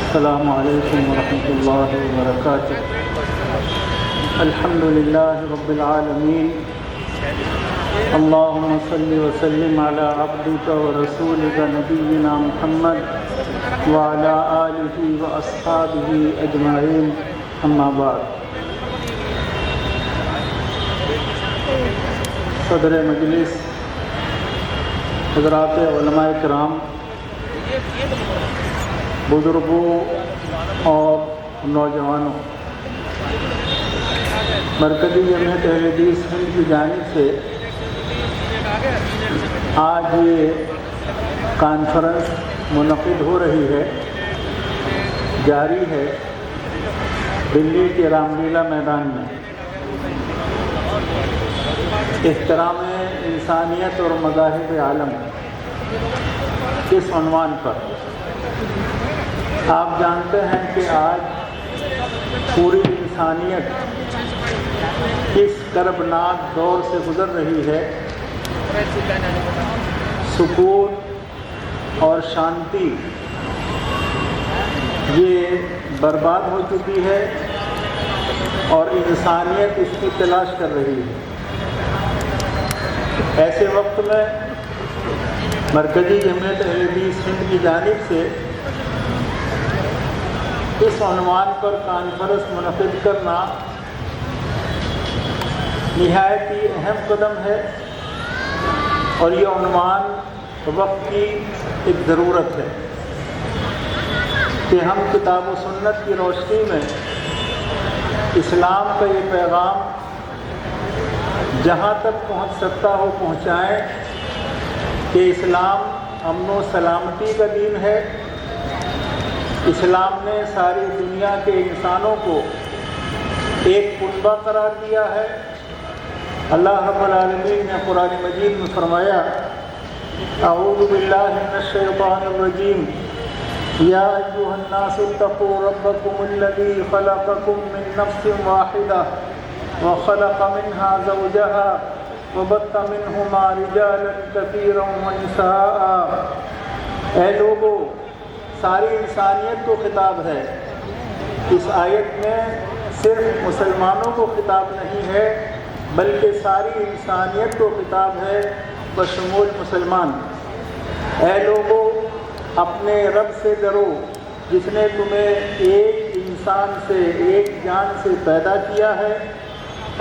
السلام علیکم ورحمۃ اللہ وبرکاتہ۔ الحمد للہ رب العالمین، اللہم صل وسلم علی عبدک ورسولک نبینا محمد وعلی آلہ واصحابہ اجمعین، اما بعد۔ صدر مجلس، حضرات علماء کرام، بزرگوں اور نوجوانوں، مرکزی جمعیت اہل حدیث ہند کی جانب سے آج یہ کانفرنس منعقد ہو رہی ہے، جاری ہے دلی کے رام لیلا میدان میں۔ احترام انسانیت اور مذاہب عالم، اس عنوان پر آپ جانتے ہیں کہ آج پوری انسانیت اس کربناک دور سے گزر رہی ہے۔ سکون اور شانتی یہ برباد ہو چکی ہے اور انسانیت اس کی تلاش کر رہی ہے۔ ایسے وقت میں مرکزی جمعیت اہل حدیث ہند کی جانب سے اس عنوان پر کانفرنس منعقد کرنا نہایت ہی اہم قدم ہے، اور یہ عنوان وقت کی ایک ضرورت ہے کہ ہم کتاب و سنت کی روشنی میں اسلام کا یہ پیغام جہاں تک پہنچ سکتا ہو پہنچائیں کہ اسلام امن و سلامتی کا دین ہے۔ اسلام نے ساری دنیا کے انسانوں کو ایک کنبہ قرار دیا ہے۔ اللہ رب العالمین نے قرآن مجید میں فرمایا، اعوذ باللہ من الشیطان الرجیم، یا ایھا الناس اتقوا ربکم الذی خلقکم من نفس واحدہ وخلق منها زوجها وبث منہما رجالا کثیرا ونساء۔ اے لوگو، ساری انسانیت کو خطاب ہے۔ اس آیت میں صرف مسلمانوں کو خطاب نہیں ہے بلکہ ساری انسانیت کو خطاب ہے بشمول مسلمان۔ اے لوگو، اپنے رب سے ڈرو جس نے تمہیں ایک انسان سے، ایک جان سے پیدا کیا ہے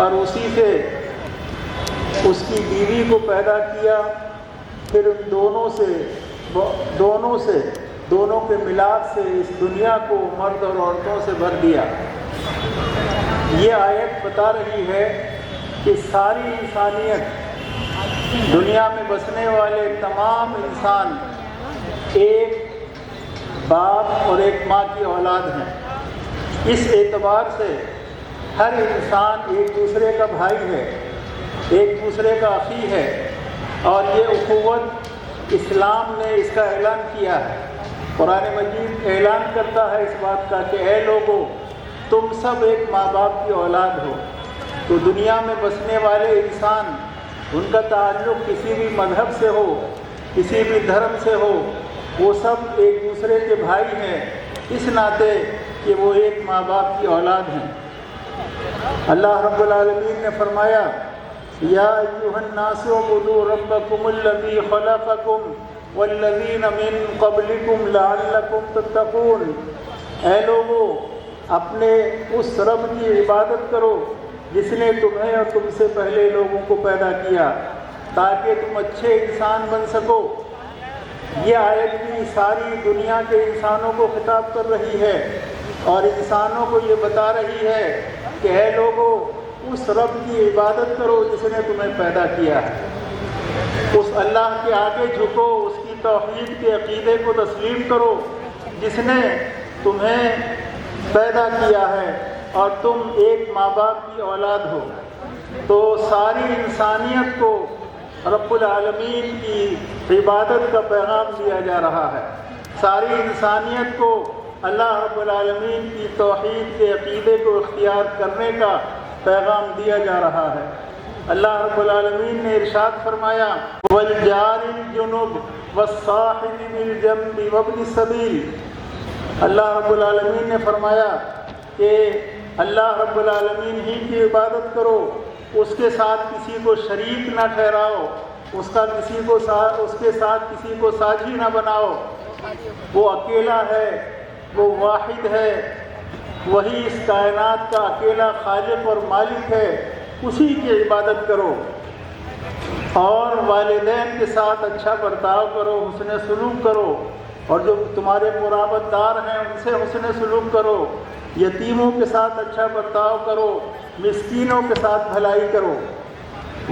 اور اسی سے اس کی بیوی کو پیدا کیا، پھر ان دونوں کے ملاپ سے اس دنیا کو مرد اور عورتوں سے بھر دیا۔ یہ آیت بتا رہی ہے کہ ساری انسانیت، دنیا میں بسنے والے تمام انسان ایک باپ اور ایک ماں کی اولاد ہیں۔ اس اعتبار سے ہر انسان ایک دوسرے کا بھائی ہے، ایک دوسرے کا اخی ہے، اور یہ اخوت اسلام نے اس کا اعلان کیا ہے۔ قرآن مجید اعلان کرتا ہے اس بات کا کہ اے لوگو، تم سب ایک ماں باپ کی اولاد ہو۔ تو دنیا میں بسنے والے انسان، ان کا تعلق کسی بھی مذہب سے ہو، کسی بھی دھرم سے ہو، وہ سب ایک دوسرے کے بھائی ہیں، اس ناطے کہ وہ ایک ماں باپ کی اولاد ہیں۔ اللہ رب العالمین نے فرمایا، یا ایھا الناس اعبدوا ربکم الذی خلقکم والذین من قبلکم لعلکم تتقون۔ اے لوگو، اپنے اس رب کی عبادت کرو جس نے تمہیں اور تم سے پہلے لوگوں کو پیدا کیا تاکہ تم اچھے انسان بن سکو۔ یہ آیت بھی ساری دنیا کے انسانوں کو خطاب کر رہی ہے اور انسانوں کو یہ بتا رہی ہے کہ اے لوگو، اس رب کی عبادت کرو جس نے تمہیں پیدا کیا ہے۔ اس اللہ کے آگے جھکو، اس کی توحید کے عقیدے کو تسلیم کرو جس نے تمہیں پیدا کیا ہے اور تم ایک ماں باپ کی اولاد ہو۔ تو ساری انسانیت کو رب العالمین کی عبادت کا پیغام دیا جا رہا ہے۔ ساری انسانیت کو اللہ رب العالمین کی توحید کے عقیدے کو اختیار کرنے کا پیغام دیا جا رہا ہے۔ اللہ رب العالمین نے ارشاد فرمایا، وَالْجَارِ الْجُنُبِ وَالصَّاحِبِ بِالْجَنبِ وَابْنِ السَّبِيلِ۔ اللہ رب العالمین نے فرمایا کہ اللہ رب العالمین ہی کی عبادت کرو، اس کے ساتھ کسی کو شریک نہ ٹھہراؤ، اس کے ساتھ کسی کو ساجی نہ بناؤ، وہ اکیلا ہے، وہ واحد ہے، وہی اس کائنات کا اکیلا خالق اور مالک ہے، اسی کی عبادت کرو، اور والدین کے ساتھ اچھا برتاؤ کرو، حسن سلوک کرو، اور جو تمہارے قرابت دار ہیں ان سے حسن سلوک کرو، یتیموں کے ساتھ اچھا برتاؤ کرو، مسکینوں کے ساتھ بھلائی کرو،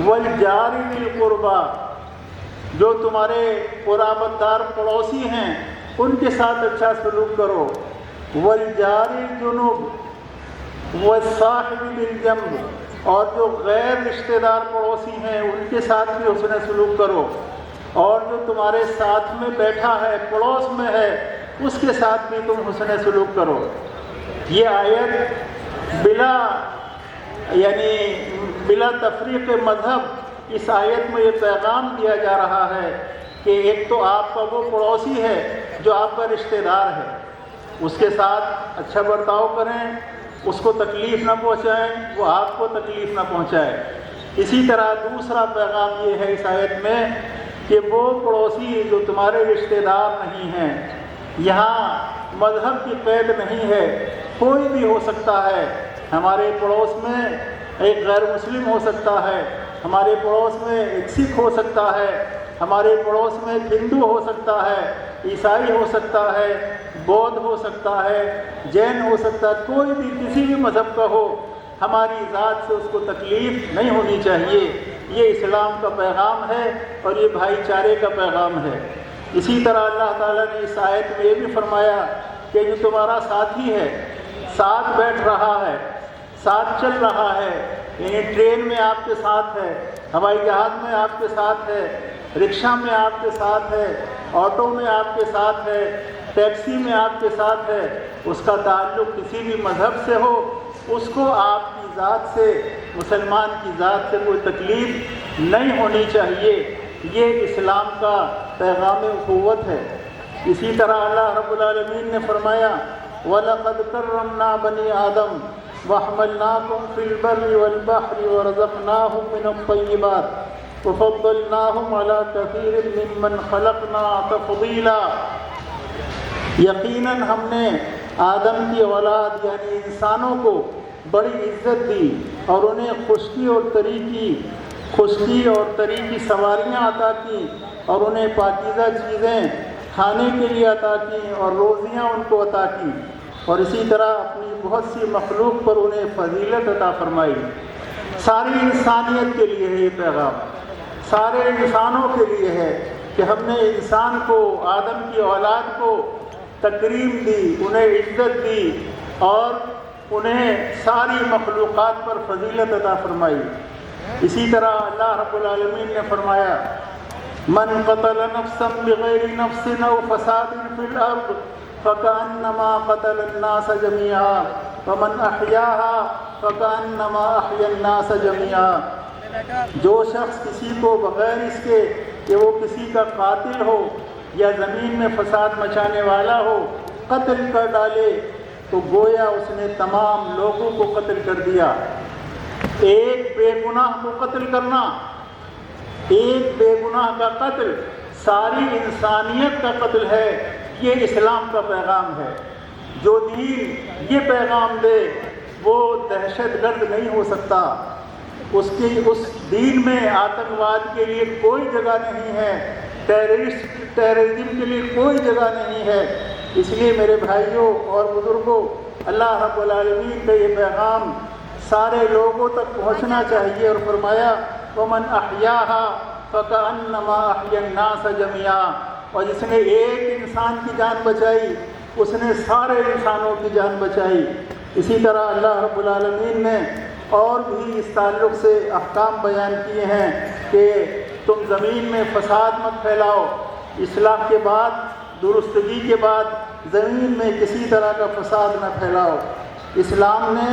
والجار ذی القربیٰ، جو تمہارے قرابت دار پڑوسی ہیں ان کے ساتھ اچھا سلوک کرو، والجار الجنب والصاحب بالجنب، اور جو غیر رشتہ دار پڑوسی ہیں ان کے ساتھ بھی حسن سلوک کرو، اور جو تمہارے ساتھ میں بیٹھا ہے، پڑوس میں ہے، اس کے ساتھ بھی تم حسن سلوک کرو۔ یہ آیت بلا تفریق مذہب اس آیت میں یہ پیغام دیا جا رہا ہے کہ ایک تو آپ کا وہ پڑوسی ہے جو آپ کا رشتہ دار ہے، اس کے ساتھ اچھا برتاؤ کریں، اس کو تکلیف نہ پہنچائیں، وہ آپ کو تکلیف نہ پہنچائے۔ اسی طرح دوسرا پیغام یہ ہے اس آیت میں کہ وہ پڑوسی جو تمہارے رشتہ دار نہیں ہیں، یہاں مذہب کی قید نہیں ہے، کوئی بھی ہو سکتا ہے، ہمارے پڑوس میں ایک غیر مسلم ہو سکتا ہے، ہمارے پڑوس میں ایک سکھ ہو سکتا ہے، ہمارے پڑوس میں ایک ہندو ہو سکتا ہے، عیسائی ہو سکتا ہے، بودھ ہو سکتا ہے، جین ہو سکتا ہے، کوئی بھی کسی بھی مذہب کا ہو، ہماری ذات سے اس کو تکلیف نہیں ہونی چاہیے۔ یہ اسلام کا پیغام ہے اور یہ بھائی چارے کا پیغام ہے۔ اسی طرح اللہ تعالیٰ نے اس آیت میں یہ بھی فرمایا کہ جو تمہارا ساتھی ہے، ساتھ بیٹھ رہا ہے، ساتھ چل رہا ہے، یعنی ٹرین میں آپ کے ساتھ ہے، ہوائی جہاز میں آپ کے ساتھ ہے، رکشہ میں آپ کے ساتھ ہے، آٹو میں آپ کے ساتھ ہے، ٹیکسی میں آپ کے ساتھ ہے، اس کا تعلق کسی بھی مذہب سے ہو، اس کو آپ کی ذات سے، مسلمان کی ذات سے کوئی تکلیف نہیں ہونی چاہیے۔ یہ اسلام کا پیغام اخوت ہے۔ اسی طرح اللہ رب العالمین نے فرمایا وَلَقَدْ كَرَّمْنَا بَنِي آدَمَ وَحَمَلْنَاهُمْ فِي الْبَرِّ وَالْبَحْرِ وَرَزَقْنَاهُمْ مِنَ الطَّيِّبَاتِ وَفَضَّلْنَاهُمْ عَلَى كَثِيرٍ مِّمَّنْ خَلَقْنَا تَفْضِيلًا، یقیناً ہم نے آدم کی اولاد یعنی انسانوں کو بڑی عزت دی اور انہیں خشکی اور طری کی سواریاں عطا کی، اور انہیں پاکیزہ چیزیں کھانے کے لیے عطا کی اور روزیاں ان کو عطا کی، اور اسی طرح اپنی بہت سی مخلوق پر انہیں فضیلت عطا فرمائی۔ ساری انسانیت کے لیے ہے یہ پیغام، سارے انسانوں کے لیے ہے کہ ہم نے انسان کو، آدم کی اولاد کو تکریم دی، انہیں عزت دی اور انہیں ساری مخلوقات پر فضیلت عطا فرمائی۔ اسی طرح اللہ رب العالمین نے فرمایا من قتل نفسا بغیر نفس او فساد فی الارض فکأنما قتل الناس جميعا ومن احیاها فکأنما احیا الناس جميعا، جو شخص کسی کو بغیر اس کے کہ وہ کسی کا قاتل ہو یا زمین میں فساد مچانے والا ہو قتل کر ڈالے تو گویا اس نے تمام لوگوں کو قتل کر دیا۔ ایک بے گناہ کو قتل کرنا، ایک بے گناہ کا قتل ساری انسانیت کا قتل ہے۔ یہ اسلام کا پیغام ہے۔ جو دین یہ پیغام دے وہ دہشت گرد نہیں ہو سکتا، اس دین میں آتنکواد کے لیے کوئی جگہ نہیں ہے، ٹیررزم کے لیے کوئی جگہ نہیں ہے۔ اس لیے میرے بھائیوں اور بزرگوں، اللہ رب العالمین کا یہ پیغام سارے لوگوں تک پہنچنا چاہیے، اور فرمایا وَمَنْ أَحْيَاهَا فَكَأَنَّمَا أَحْيَا النَّاسَ جَمِيعًا، اور جس نے ایک انسان کی جان بچائی اس نے سارے انسانوں کی جان بچائی۔ اسی طرح اللہ رب العالمین نے اور بھی اس تعلق سے احکام بیان کیے ہیں کہ تم زمین میں فساد مت پھیلاؤ، اصلاح کے بعد، درستگی کے بعد زمین میں کسی طرح کا فساد نہ پھیلاؤ۔ اسلام نے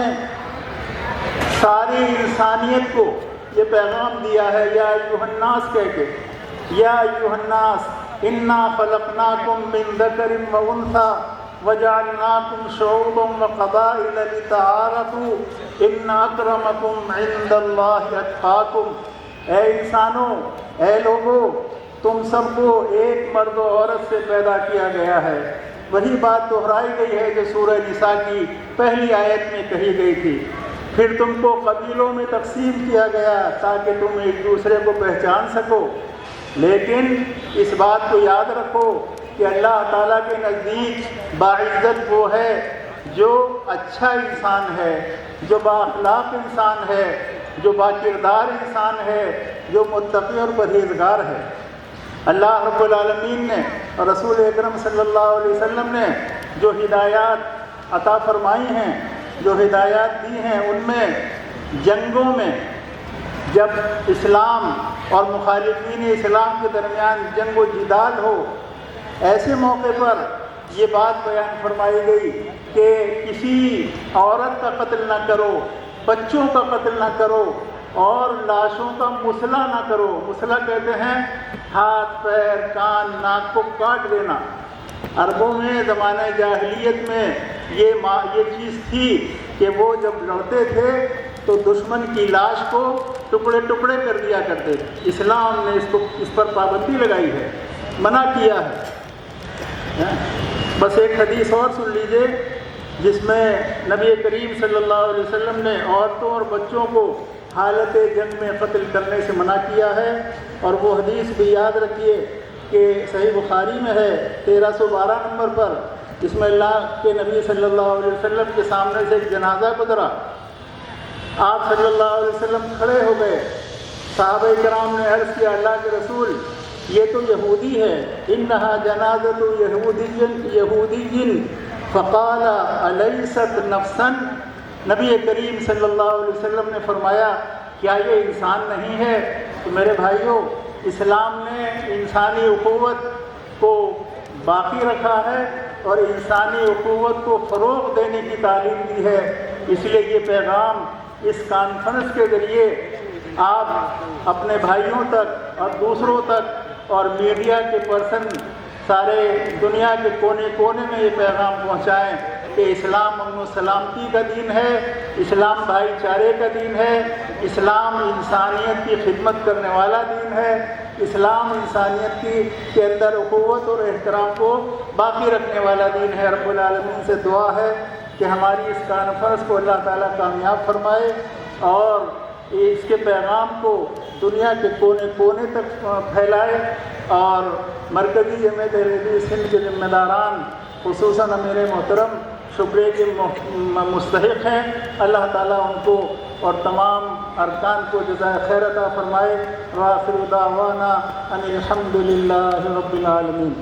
ساری انسانیت کو یہ پیغام دیا ہے، یا ایھا الناس کہہ کے، یا ایھا الناس انا خلقناکم من ذکر و انثی وَجَعَلْنَاكُمْ شُعُوبًا وَقَبَائِلَ لِتَعَارَفُوا إِنَّ أَكْرَمَكُمْ عِندَ اللَّهِ أَتْقَاكُمْ۔ اے انسانوں، اے لوگوں، تم سب کو ایک مرد و عورت سے پیدا کیا گیا ہے۔ وہی بات دہرائی گئی ہے جو سورہ نساء کی پہلی آیت میں کہی گئی تھی۔ پھر تم کو قبیلوں میں تقسیم کیا گیا تاکہ تم ایک دوسرے کو پہچان سکو، لیکن اس بات کو یاد رکھو کہ اللہ تعالیٰ کے نزدیک باعزت وہ ہے جو اچھا انسان ہے، جو بااخلاق انسان ہے، جو باکردار انسان ہے، جو متقی اور پرہیزگار ہے۔ اللہ رب العالمین نے اور رسول اکرم صلی اللہ علیہ وسلم نے جو ہدایات عطا فرمائی ہیں، جو ہدایات دی ہیں، ان میں جنگوں میں جب اسلام اور مخالفین اسلام کے درمیان جنگ و جدال ہو، ایسے موقع پر یہ بات بیان فرمائی گئی کہ کسی عورت کا قتل نہ کرو، بچوں کا قتل نہ کرو اور لاشوں کا مسئلہ نہ کرو۔ مسئلہ کہتے ہیں ہاتھ، پیر، کان، ناک کو کاٹ دینا۔ عربوں میں زمانہ جاہلیت میں یہ چیز تھی کہ وہ جب لڑتے تھے تو دشمن کی لاش کو ٹکڑے ٹکڑے کر دیا کرتے تھے۔ اسلام نے اس پر پابندی لگائی ہے، منع کیا ہے۔ بس ایک حدیث اور سن لیجئے جس میں نبی کریم صلی اللہ علیہ وسلم نے عورتوں اور بچوں کو حالت جنگ میں قتل کرنے سے منع کیا ہے، اور وہ حدیث بھی یاد رکھیے کہ صحیح بخاری میں ہے 1312 نمبر پر، جس میں اللہ کے نبی صلی اللہ علیہ وسلم کے سامنے سے ایک جنازہ گزرا۔ آپ صلی اللہ علیہ وسلم کھڑے ہو گئے، صحابہ کرام نے عرض کیا اللہ کے رسول یہ تو یہودی ہے، انہا جنازۃ یہودی فقال الیست نفسا۔ نبی کریم صلی اللہ علیہ وسلم نے فرمایا کیا یہ انسان نہیں ہے؟ تو میرے بھائیوں، اسلام نے انسانی اخوت کو باقی رکھا ہے اور انسانی اخوت کو فروغ دینے کی تعلیم دی ہے۔ اس لیے یہ پیغام اس کانفرنس کے ذریعے آپ اپنے بھائیوں تک اور دوسروں تک اور میڈیا کے پرسن سارے دنیا کے کونے کونے میں یہ پیغام پہنچائیں کہ اسلام امن و سلامتی کا دین ہے، اسلام بھائی چارے کا دین ہے، اسلام انسانیت کی خدمت کرنے والا دین ہے، اسلام انسانیت کے اندر اخوت اور احترام کو باقی رکھنے والا دین ہے۔ رب العالمین سے دعا ہے کہ ہماری اس کانفرنس کو اللہ تعالیٰ کامیاب فرمائے اور اس کے پیغام کو دنیا کے کونے کونے تک پھیلائے، اور مرکزی جمعیت اہل حدیث ہند کے ذمہ داران خصوصاً امیر محترم شکریہ کے مستحق ہیں۔ اللہ تعالیٰ ان کو اور تمام ارکان کو جزائے خیر عطا فرمائے۔ وآخر دعوانا ان الحمد للہ رب العالمین۔